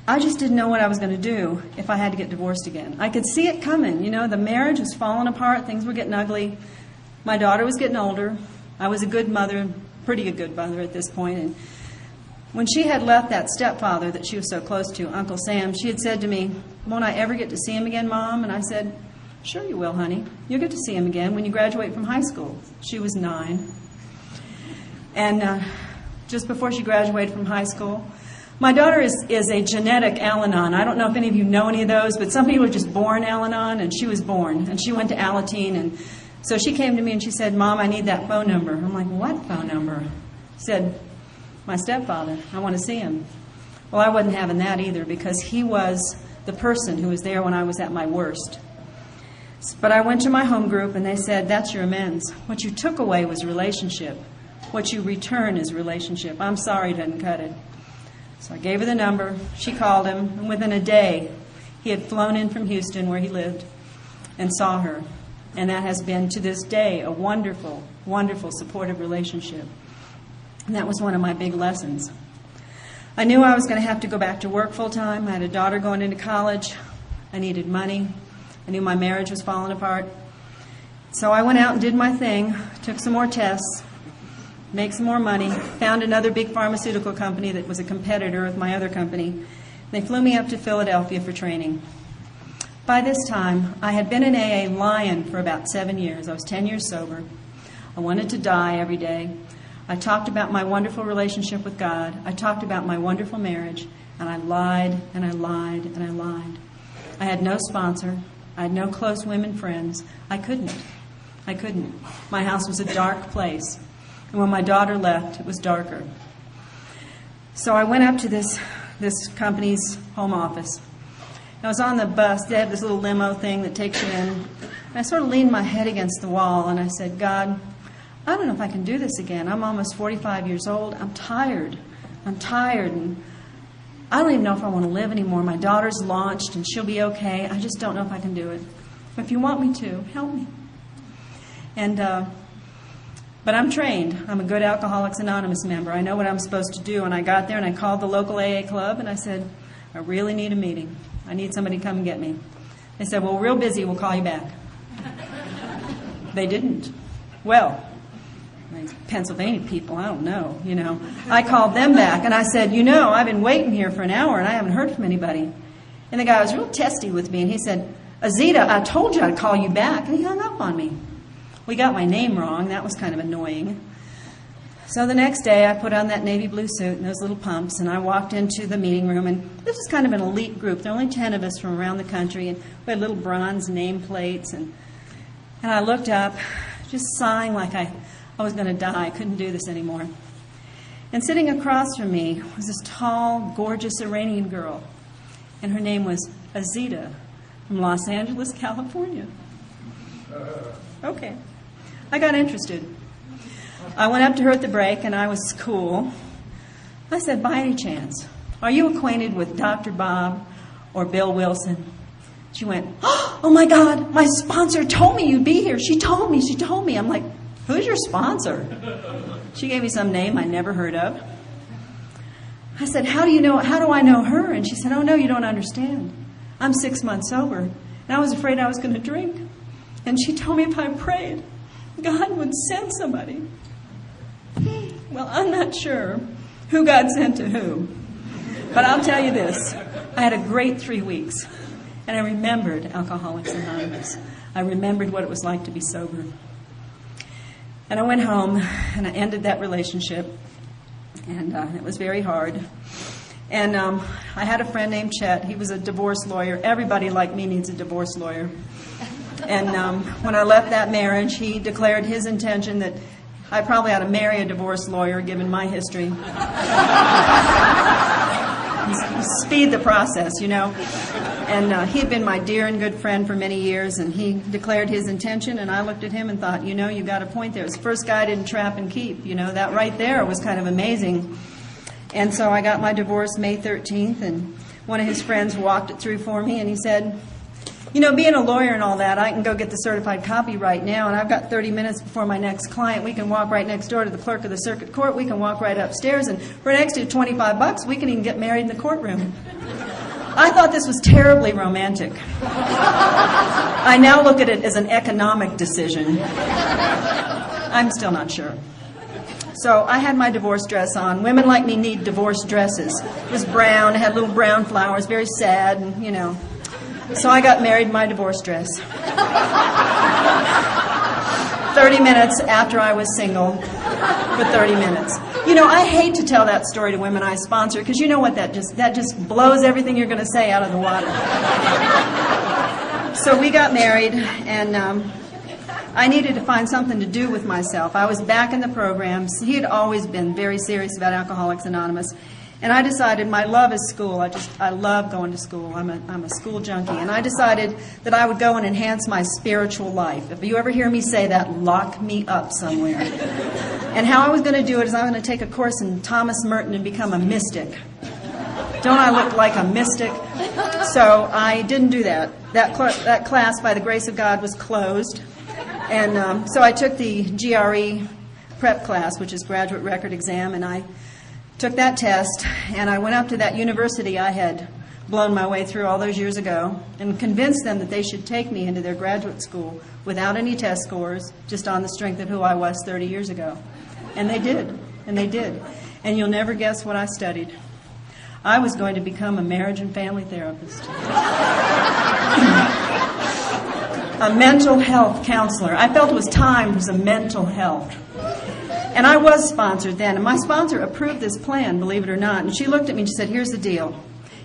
I just didn't know what I was going to do if I had to get divorced again. I could see it coming. You know, the marriage was falling apart. Things were getting ugly. My daughter was getting older. I was a good mother, pretty good mother at this point. And when she had left that stepfather that she was so close to, Uncle Sam, she had said to me, won't I ever get to see him again, Mom? And I said, sure you will, honey. You'll get to see him again when you graduate from high school. She was 9. And just before she graduated from high school, my daughter is a genetic Al-Anon. I don't know if any of you know any of those, but some people are just born Al-Anon, and she was born. And she went to Alateen, and so she came to me and she said, Mom, I need that phone number. I'm like, what phone number? She said, my stepfather. I want to see him. Well, I wasn't having that either because he was the person who was there when I was at my worst. But I went to my home group and they said, that's your amends. What you took away was relationship. What you return is relationship. I'm sorry, doesn't cut it. So I gave her the number. She called him. And within a day, he had flown in from Houston where he lived and saw her. And that has been, to this day, a wonderful, wonderful, supportive relationship. And that was one of my big lessons. I knew I was going to have to go back to work full time. I had a daughter going into college. I needed money. I knew my marriage was falling apart. So I went out and did my thing, took some more tests, made some more money, found another big pharmaceutical company that was a competitor of my other company. They flew me up to Philadelphia for training. By this time, I had been in AA lying for about 7 years. I was 10 years sober. I wanted to die every day. I talked about my wonderful relationship with God. I talked about my wonderful marriage, and I lied, and I lied, and I lied. I had no sponsor. I had no close women friends. I couldn't. My house was a dark place. And when my daughter left, it was darker. So I went up to this company's home office. I was on the bus. They had this little limo thing that takes you in. And I sort of leaned my head against the wall, and I said, God, I don't know if I can do this again. I'm almost 45 years old. I'm tired, and I don't even know if I want to live anymore. My daughter's launched, and she'll be okay. I just don't know if I can do it. But if you want me to, help me. And but I'm trained. I'm a good Alcoholics Anonymous member. I know what I'm supposed to do. And I got there, and I called the local AA club, and I said, I really need a meeting. I need somebody to come and get me. They said, well, we're real busy. We'll call you back. They didn't. Well, like Pennsylvania people, I don't know, I called them back and I said, I've been waiting here for an hour and I haven't heard from anybody. And the guy was real testy with me and he said, Azita, I told you I'd call you back. And he hung up on me. We got my name wrong. That was kind of annoying. So the next day I put on that navy blue suit and those little pumps and I walked into the meeting room, and this was kind of an elite group. There were only 10 of us from around the country, and we had little bronze nameplates, and I looked up just sighing like I was going to die. I couldn't do this anymore. And sitting across from me was this tall, gorgeous Iranian girl, and her name was Azita from Los Angeles, California. Okay. I got interested. I went up to her at the break, and I was cool. I said, by any chance, are you acquainted with Dr. Bob or Bill Wilson? She went, oh my God, my sponsor told me you'd be here. She told me. I'm like, who's your sponsor? She gave me some name I never heard of. I said, how do I know her? And she said, oh no, you don't understand. I'm 6 months sober, and I was afraid I was going to drink. And she told me if I prayed, God would send somebody. Well, I'm not sure who God sent to who. But I'll tell you this. I had a great 3 weeks. And I remembered Alcoholics Anonymous. I remembered what it was like to be sober. And I went home and I ended that relationship. And it was very hard. And I had a friend named Chet. He was a divorce lawyer. Everybody like me needs a divorce lawyer. And when I left that marriage, he declared his intention that I probably ought to marry a divorce lawyer, given my history. Speed the process, And he had been my dear and good friend for many years, and he declared his intention, and I looked at him and thought, you got a point there. It was the first guy I didn't trap and keep. That right there was kind of amazing. And so I got my divorce May 13th, and one of his friends walked it through for me, and he said, being a lawyer and all that, I can go get the certified copy right now, and I've got 30 minutes before my next client. We can walk right next door to the clerk of the circuit court. We can walk right upstairs, and for an extra $25, we can even get married in the courtroom. I thought this was terribly romantic. I now look at it as an economic decision. I'm still not sure. So I had my divorce dress on. Women like me need divorce dresses. It was brown. It had little brown flowers, very sad, and, So I got married in my divorce dress. 30 minutes after I was single, for 30 minutes. I hate to tell that story to women I sponsor, because you know what, that just blows everything you're going to say out of the water. So we got married, and I needed to find something to do with myself. I was back in the programs. He had always been very serious about Alcoholics Anonymous. And I decided my love is school. I love going to school. I'm a school junkie. And I decided that I would go and enhance my spiritual life. If you ever hear me say that, lock me up somewhere. And how I was going to do it is I'm going to take a course in Thomas Merton and become a mystic. Don't I look like a mystic? So I didn't do that. That class, by the grace of God, was closed. And so I took the GRE prep class, which is graduate record exam, and I took that test, and I went up to that university I had blown my way through all those years ago and convinced them that they should take me into their graduate school without any test scores, just on the strength of who I was 30 years ago. And they did. And you'll never guess what I studied. I was going to become a marriage and family therapist. A mental health counselor. I felt it was time for some mental health. And I was sponsored then, and my sponsor approved this plan, believe it or not. And she looked at me and she said, here's the deal.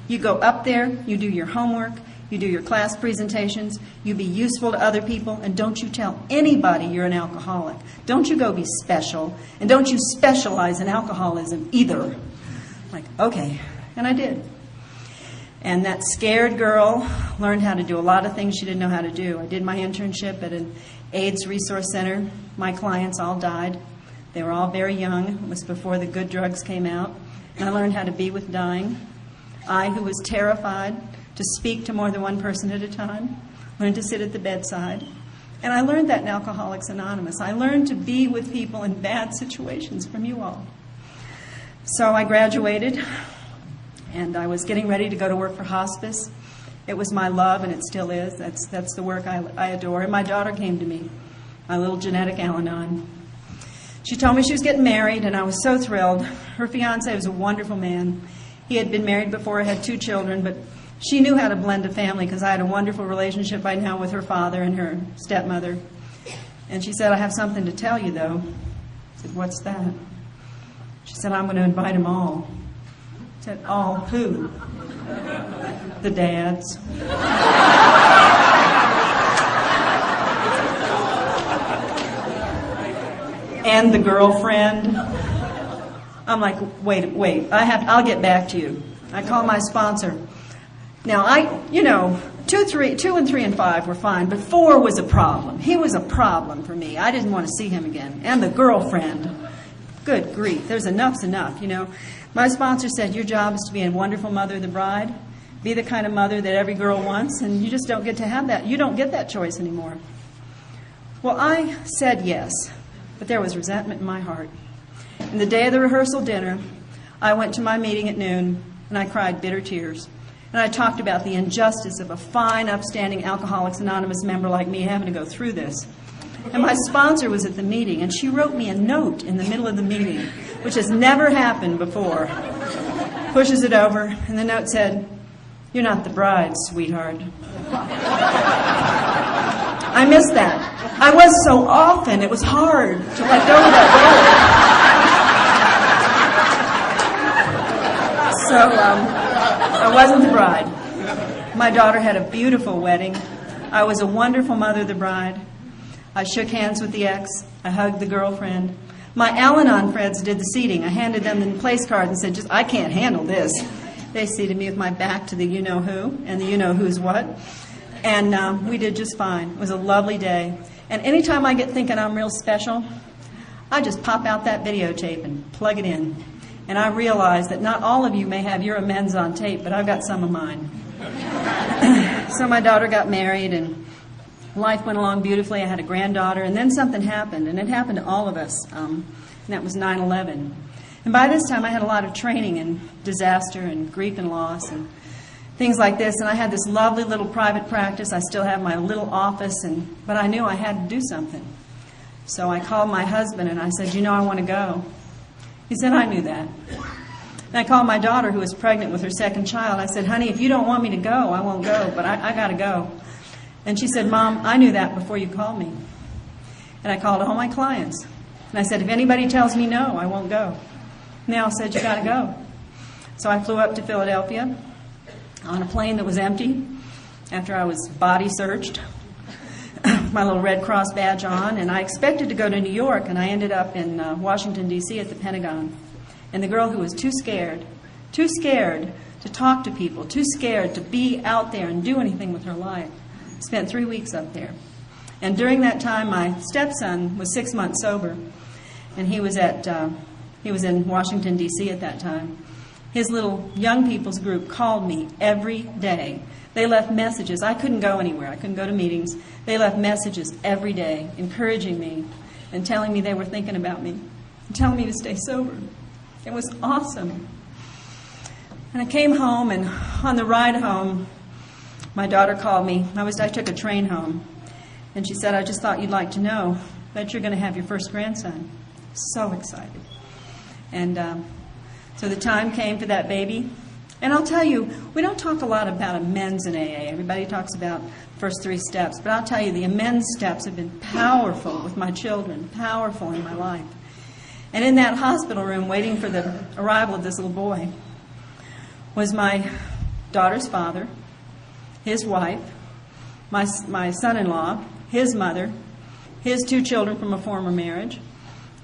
You go up there, you do your homework, you do your class presentations, you be useful to other people, and don't you tell anybody you're an alcoholic. Don't you go be special, and don't you specialize in alcoholism either. I'm like, okay. And I did. And that scared girl learned how to do a lot of things she didn't know how to do. I did my internship at an AIDS resource center. My clients all died. They were all very young. It was before the good drugs came out. And I learned how to be with dying. I, who was terrified to speak to more than one person at a time, learned to sit at the bedside. And I learned that in Alcoholics Anonymous. I learned to be with people in bad situations from you all. So I graduated, and I was getting ready to go to work for hospice. It was my love, and it still is. That's the work I adore. And my daughter came to me. my little genetic Al-Anon. She told me she was getting married, and I was so thrilled. Her fiancé was a wonderful man. He had been married before, had 2 children, but she knew how to blend a family because I had a wonderful relationship by now with her father and her stepmother. And she said, I have something to tell you, though. I said, what's that? She said, I'm going to invite them all. I said, all who? The dads. And the girlfriend. I'm like, wait, I'll get back to you. I call my sponsor. Now, 2 and 3 and 5 were fine, but 4 was a problem. He was a problem for me. I didn't want to see him again. And the girlfriend. Good grief, enough's enough, My sponsor said, your job is to be a wonderful mother of the bride, be the kind of mother that every girl wants, and you just don't get to have that. You don't get that choice anymore. Well, I said yes, but there was resentment in my heart. And the day of the rehearsal dinner, I went to my meeting at noon, and I cried bitter tears. And I talked about the injustice of a fine, upstanding Alcoholics Anonymous member like me having to go through this. And my sponsor was at the meeting, and she wrote me a note in the middle of the meeting, which has never happened before. Pushes it over, and the note said, you're not the bride, sweetheart. I missed that. I was so often, it was hard to let go of that role. So, I wasn't the bride. My daughter had a beautiful wedding. I was a wonderful mother of the bride. I shook hands with the ex. I hugged the girlfriend. My Al-Anon friends did the seating. I handed them the place card and said, I can't handle this. They seated me with my back to the you-know-who and the you-know-who's what. And we did just fine. It was a lovely day. And anytime I get thinking I'm real special, I just pop out that videotape and plug it in. And I realize that not all of you may have your amends on tape, but I've got some of mine. So my daughter got married, and life went along beautifully. I had a granddaughter, and then something happened, and it happened to all of us, and that was 9/11. And by this time, I had a lot of training in disaster and grief and loss and things like this, and I had this lovely little private practice. I still have my little office, but I knew I had to do something. So I called my husband, and I said, I want to go. He said, I knew that. And I called my daughter, who was pregnant with her second child. I said, honey, if you don't want me to go, I won't go, but I got to go. And she said, Mom, I knew that before you called me. And I called all my clients. And I said, if anybody tells me no, I won't go. And they all said, you got to go. So I flew up to Philadelphia on a plane that was empty after I was body searched, my little Red Cross badge on, and I expected to go to New York, and I ended up in Washington, D.C. at the Pentagon. And the girl who was too scared to talk to people, too scared to be out there and do anything with her life, spent 3 weeks up there. And during that time, my stepson was 6 months sober, and he was in Washington, D.C. at that time. His little young people's group called me every day. They left messages. I couldn't go anywhere. I couldn't go to meetings. They left messages every day, encouraging me and telling me they were thinking about me and telling me to stay sober. It was awesome. And I came home, and on the ride home, my daughter called me. I took a train home, and she said, I just thought you'd like to know that you're going to have your first grandson. So excited. And so the time came for that baby. And I'll tell you, we don't talk a lot about amends in AA. Everybody talks about first 3 steps. But I'll tell you, the amends steps have been powerful with my children, powerful in my life. And in that hospital room, waiting for the arrival of this little boy, was my daughter's father, his wife, my son-in-law, his mother, his 2 children from a former marriage,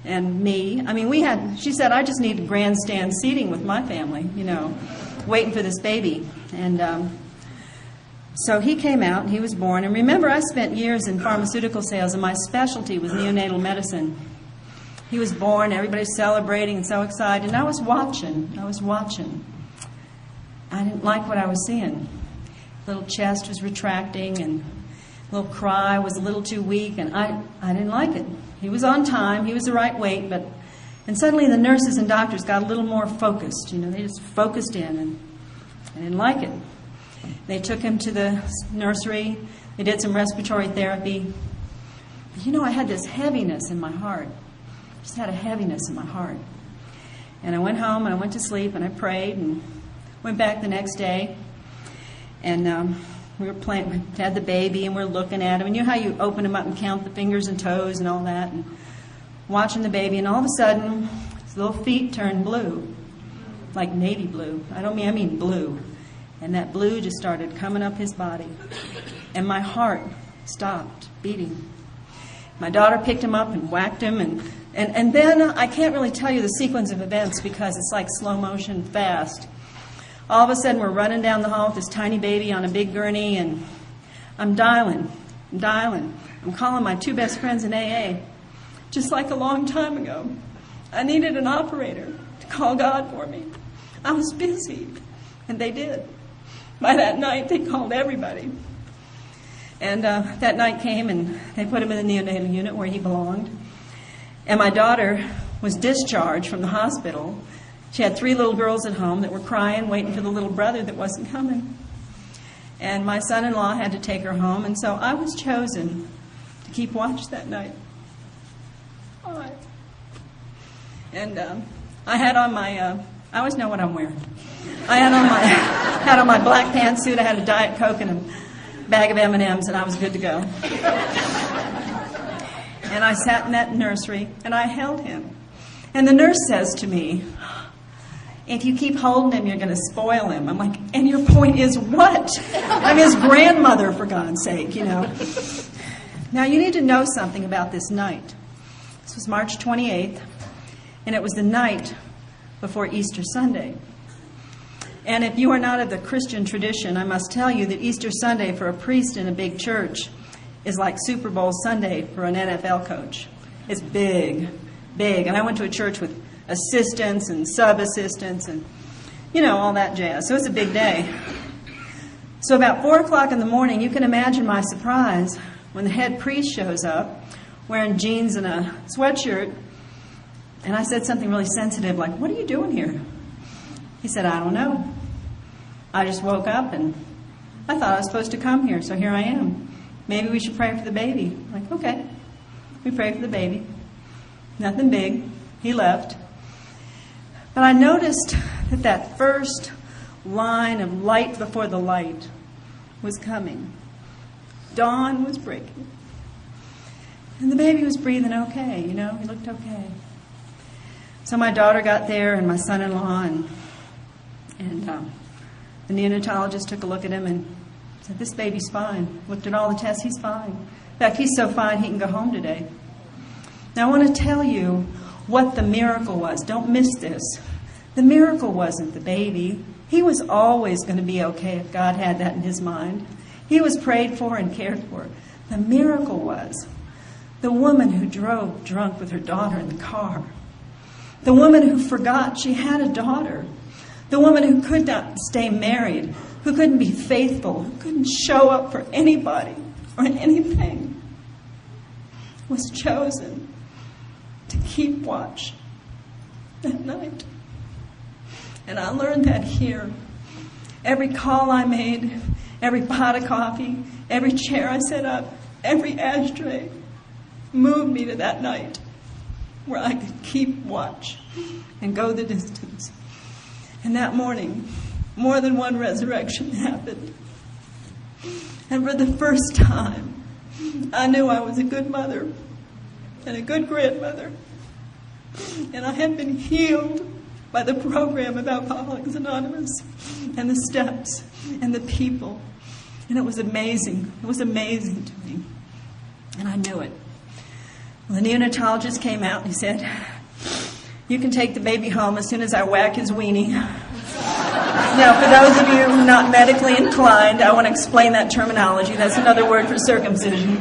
and me. I mean, she said, I just need grandstand seating with my family, waiting for this baby. And so he came out, and he was born. And remember, I spent years in pharmaceutical sales, and my specialty was neonatal medicine. He was born, everybody's celebrating and so excited, and I was watching. I didn't like what I was seeing. Little chest was retracting, and little cry was a little too weak, and I didn't like it. He was on time, he was the right weight, and suddenly the nurses and doctors got a little more focused. They just focused in, and I didn't like it. They took him to the nursery. They did some respiratory therapy. I had this heaviness in my heart. Just had a heaviness in my heart. And I went home and I went to sleep and I prayed and went back the next day. And we had the baby and we're looking at him. And you know how you open him up and count the fingers and toes and all that? And watching the baby. And all of a sudden, his little feet turned blue. Like navy blue. I mean blue. And that blue just started coming up his body. And my heart stopped beating. My daughter picked him up and whacked him. And then I can't really tell you the sequence of events because it's like slow motion fast. All of a sudden, we're running down the hall with this tiny baby on a big gurney, and I'm dialing. I'm calling my 2 best friends in AA. Just like a long time ago, I needed an operator to call God for me. I was busy, and they did. By that night, they called everybody. And that night came, and they put him in the neonatal unit where he belonged. And my daughter was discharged from the hospital. She had 3 little girls at home that were crying, waiting for the little brother that wasn't coming. And my son-in-law had to take her home, and so I was chosen to keep watch that night. All right. And I had on my, I always know what I'm wearing. I had on my black pantsuit. I had a Diet Coke and a bag of M&Ms, and I was good to go. And I sat in that nursery, and I held him. And the nurse says to me, if you keep holding him, you're going to spoil him. I'm like, and your point is what? I'm his grandmother, for God's sake, Now, you need to know something about this night. This was March 28th, and it was the night before Easter Sunday. And if you are not of the Christian tradition, I must tell you that Easter Sunday for a priest in a big church is like Super Bowl Sunday for an NFL coach. It's big, big. And I went to a church with assistants and sub-assistants and, all that jazz. So it's a big day. So about 4 o'clock in the morning, you can imagine my surprise when the head priest shows up wearing jeans and a sweatshirt. And I said something really sensitive like, what are you doing here? He said, I don't know. I just woke up and I thought I was supposed to come here, so here I am. Maybe we should pray for the baby. I'm like, okay. We prayed for the baby. Nothing big. He left. But I noticed that first line of light before the light was coming. Dawn was breaking. And the baby was breathing okay, he looked okay. So my daughter got there and my son-in-law and the neonatologist took a look at him and said, this baby's fine. Looked at all the tests, he's fine. In fact, he's so fine he can go home today. Now I want to tell you what the miracle was. Don't miss this. The miracle wasn't the baby. He was always going to be okay if God had that in his mind. He was prayed for and cared for. The miracle was the woman who drove drunk with her daughter in the car. The woman who forgot she had a daughter. The woman who could not stay married, who couldn't be faithful, who couldn't show up for anybody or anything, was chosen to keep watch that night. And I learned that here. Every call I made, every pot of coffee, every chair I set up, every ashtray moved me to that night where I could keep watch and go the distance. And that morning, more than one resurrection happened. And for the first time, I knew I was a good mother and a good grandmother. And I had been healed by the program of Alcoholics Anonymous and the steps and the people. And it was amazing. It was amazing to me. And I knew it. Well, the neonatologist came out and he said, you can take the baby home as soon as I whack his weenie. Now, for those of you who are not medically inclined, I want to explain that terminology. That's another word for circumcision.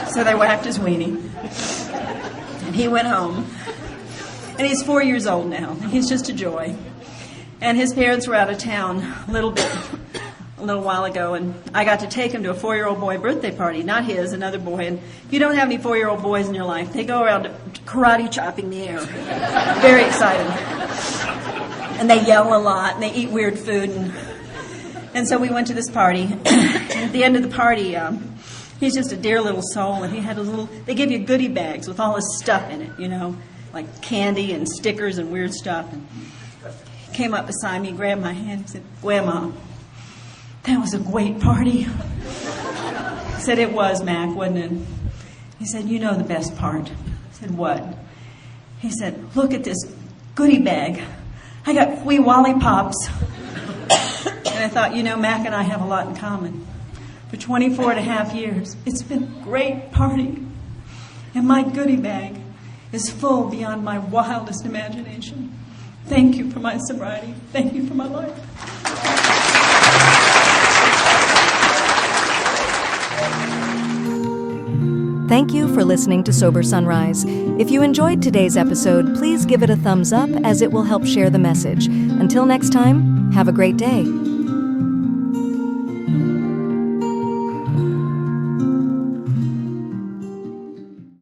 So they whacked his weenie. And he went home. And he's 4 years old now. He's just a joy. And his parents were out of town a little while ago, and I got to take him to a 4-year-old boy birthday party. Not his, another boy. And if you don't have any 4-year-old boys in your life, they go around karate chopping the air. Very excited. And they yell a lot, and they eat weird food. And so we went to this party. And at the end of the party, He's just a dear little soul, and he had they give you goodie bags with all his stuff in it, like candy and stickers and weird stuff. And he came up beside me, grabbed my hand, and said, "Grandma, that was a great party." I said, "It was, Mac, wasn't it?" He said, "You know the best part." I said, "What?" He said, "Look at this goodie bag. I got wee lollipops." And I thought, Mac and I have a lot in common. For 24 and a half years, it's been a great party. And my goodie bag is full beyond my wildest imagination. Thank you for my sobriety. Thank you for my life. Thank you for listening to Sober Sunrise. If you enjoyed today's episode, please give it a thumbs up as it will help share the message. Until next time, have a great day.